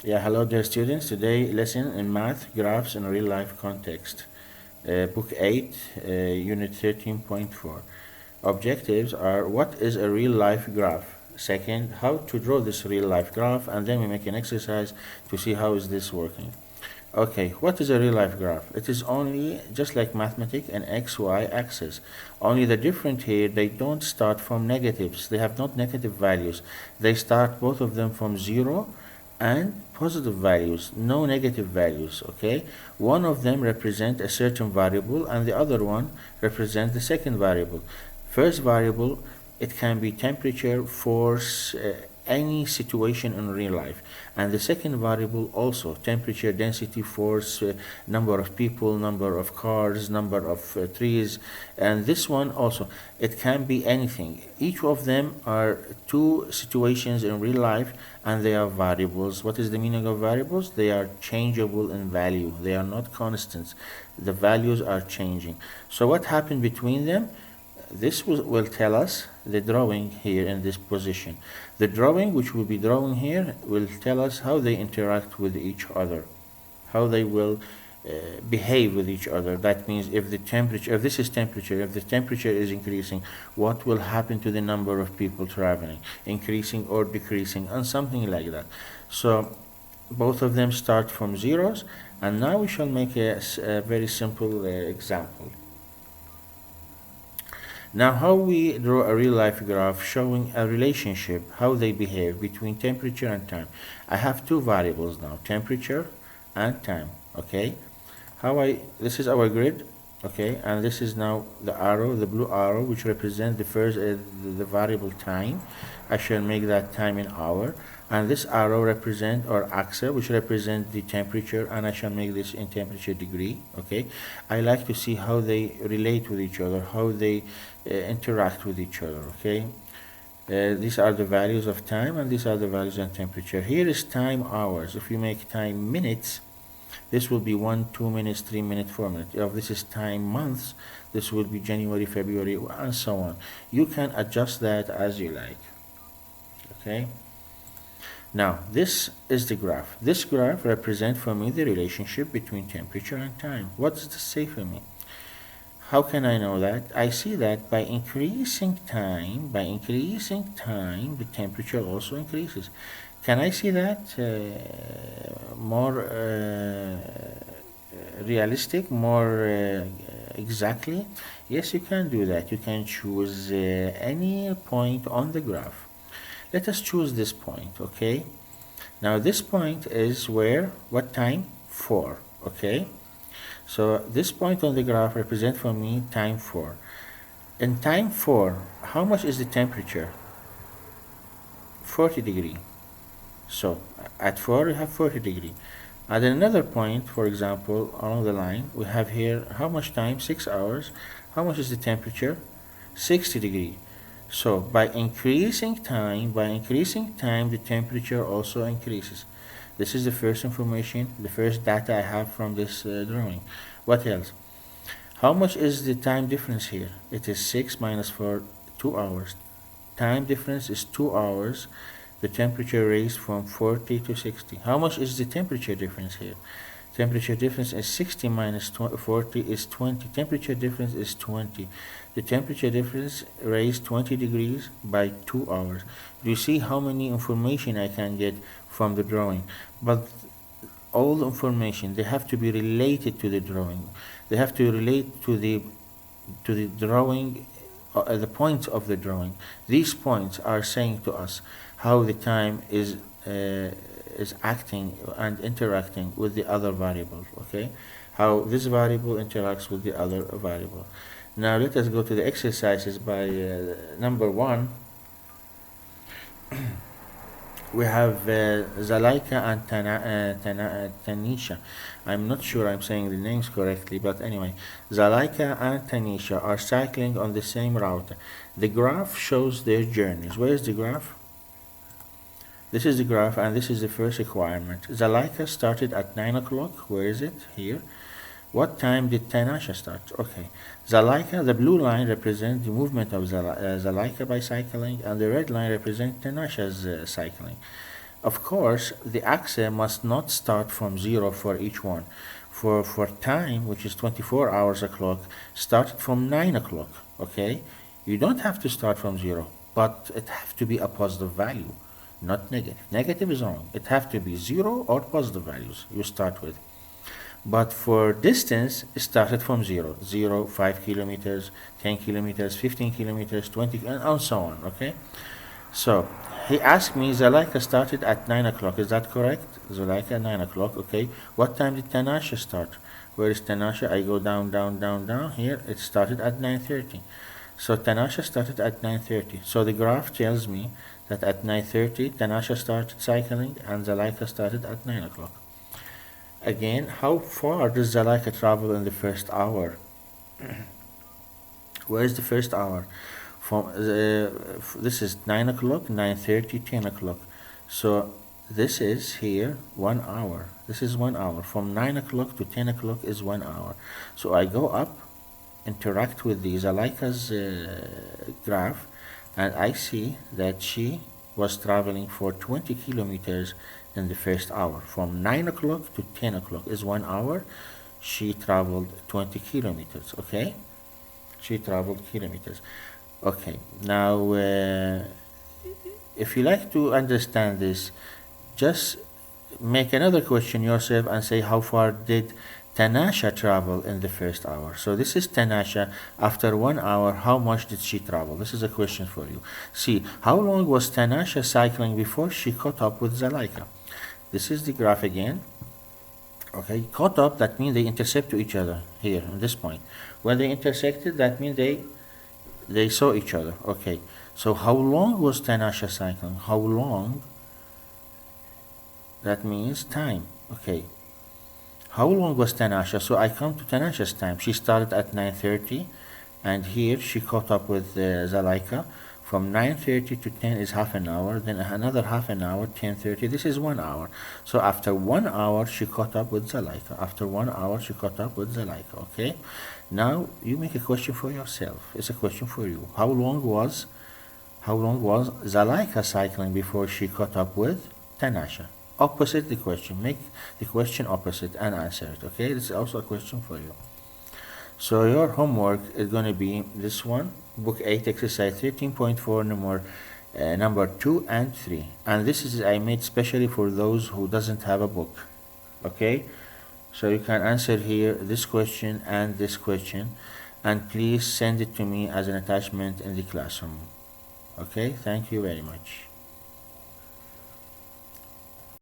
Yeah, hello dear students. Today lesson in math, graphs in real life context. Book 8, Unit 13.4. Objectives are what is a real life graph? Second, how to draw this real life graph, and then we make an exercise to see how is this working. Okay, what is a real life graph? It is only just like mathematics an XY axis. Only the difference here, they don't start from negatives. They have not negative values. They start both of them from zero and positive values, no negative values, okay? One of them represent a certain variable and the other one represent the second variable. First variable, it can be temperature, force, any situation in real life. And the second variable also temperature, density, force, number of people, number of cars, number of trees. And this one also, it can be anything. Each of them are two situations in real life and they are variables. What is the meaning of variables? They are changeable in value. They are not constants. The values are changing. So what happened between them? This will tell us the drawing here in this position. The drawing which we'll be drawing here will tell us how they interact with each other, how they will behave with each other. That means if the temperature, if this is temperature, if the temperature is increasing, what will happen to the number of people traveling, increasing or decreasing, and something like that. So both of them start from zeros, and now we shall make a very simple example. Now, how we draw a real life graph showing a relationship, how they behave between temperature and time. I have two variables now, temperature and time, okay? This is our grid, okay? And this is now the arrow, the blue arrow, which represents the first, the variable time. I shall make that time in hour. And this arrow represent or axis, which represent the temperature, and I shall make this in temperature degree, okay? I like to see how they relate with each other, how they interact with each other, okay? These are the values of time and these are the values of temperature. Here is time hours. If you make time minutes, this will be 1, 2 minutes, 3 minutes, 4 minutes. If this is time months, this will be January, February, and so on. You can adjust that as you like, okay? Now, this is the graph. This graph represents for me the relationship between temperature and time. What does this say for me? How can I know that? I see that by increasing time, the temperature also increases. Can I see that more realistic, more exactly? Yes, you can do that. You can choose any point on the graph. Let us choose this point, okay? Now this point is where, what time? 4, okay? So this point on the graph represents for me time 4. In time 4, how much is the temperature? 40 degree. So at 4 we have 40 degree. At another point, for example, along the line, we have here how much time? 6 hours. How much is the temperature? 60 degree. So by increasing time, the temperature also increases. This is the first information, the first data I have from this drawing. What else? How much is the time difference here? It is 6 minus 4, 2 hours. Time difference is 2 hours. The temperature raised from 40 to 60. How much is the temperature difference here? Temperature difference is 60 minus 40 is 20. Temperature difference is 20. The temperature difference raised 20 degrees by 2 hours. Do you see how many information I can get from the drawing? But all the information, they have to be related to the drawing. They have to relate to the drawing, the points of the drawing. These points are saying to us how the time is acting and interacting with the other variables, okay? How this variable interacts with the other variable. Now let us go to the exercises by number 1. We have Zalaika and Tanisha. I'm not sure I'm saying the names correctly, but anyway, Zalaika and Tanisha are cycling on the same route. The graph shows their journeys. Where is the graph? This is the graph, and this is the first requirement. Zalaika started at 9 o'clock. Where is it? Here. What time did Tanasha start? Okay. Zalaika, the blue line represents the movement of Zalaika by cycling, and the red line represents Tanasha's cycling. Of course, the axis must not start from 0 for each one. For time, which is 24 hours o'clock, started from 9 o'clock, okay? You don't have to start from 0, but it have to be a positive value, not negative. Negative is wrong. It have to be 0 or positive values you start with. But for distance, it started from 0, 0, 5 kilometers, 10 kilometers, 15 kilometers, 20, and so on, okay? So, he asked me, Zalaika started at 9 o'clock, is that correct? Zalaika, 9 o'clock, okay. What time did Tanasha start? Where is Tanasha? I go down, down, down, down. Here, it started at 9:30. So, Tanasha started at 9:30. So, the graph tells me that at 9:30, Tanasha started cycling and Zalaika started at 9 o'clock. Again, how far does Zalaika travel in the first hour? Where is the first hour? From this is 9 o'clock, 9:30, 10 o'clock. So this is here 1 hour. This is 1 hour. From 9 o'clock to 10 o'clock is 1 hour. So I go up, interact with the Zalaika's graph, and I see that she was traveling for 20 kilometers in the first hour. From 9 o'clock to 10 o'clock is 1 hour. She traveled 20 kilometers, okay? She traveled kilometers. Okay, now if you like to understand this, just make another question yourself and say how far did Tanasha travel in the first hour. So this is Tanasha. After 1 hour, how much did she travel? This is a question for you. See, how long was Tanasha cycling before she caught up with Zalaika? This is the graph again. Okay, caught up, that means they intercept to each other here at this point. When they intersected, that means they saw each other. Okay, so how long was Tanasha cycling? How long? That means time. Okay, how long was Tanasha? So I come to Tanasha's time. She started at 9:30, and here she caught up with Zalaika. From 9:30 to 10 is half an hour, then another half an hour, 10:30. This is 1 hour. So after 1 hour, she caught up with Zalaika. After 1 hour, she caught up with Zalaika. Okay. Now you make a question for yourself. It's a question for you. How long was Zalaika cycling before she caught up with Tanasha? Opposite the question. Make the question opposite and answer it. Okay. This is also a question for you. So your homework is going to be this one, book 8, exercise 13.4, number 2 and 3. And this is I made specially for those who doesn't have a book. Okay? So you can answer here this question and this question, and please send it to me as an attachment in the classroom. Okay? Thank you very much.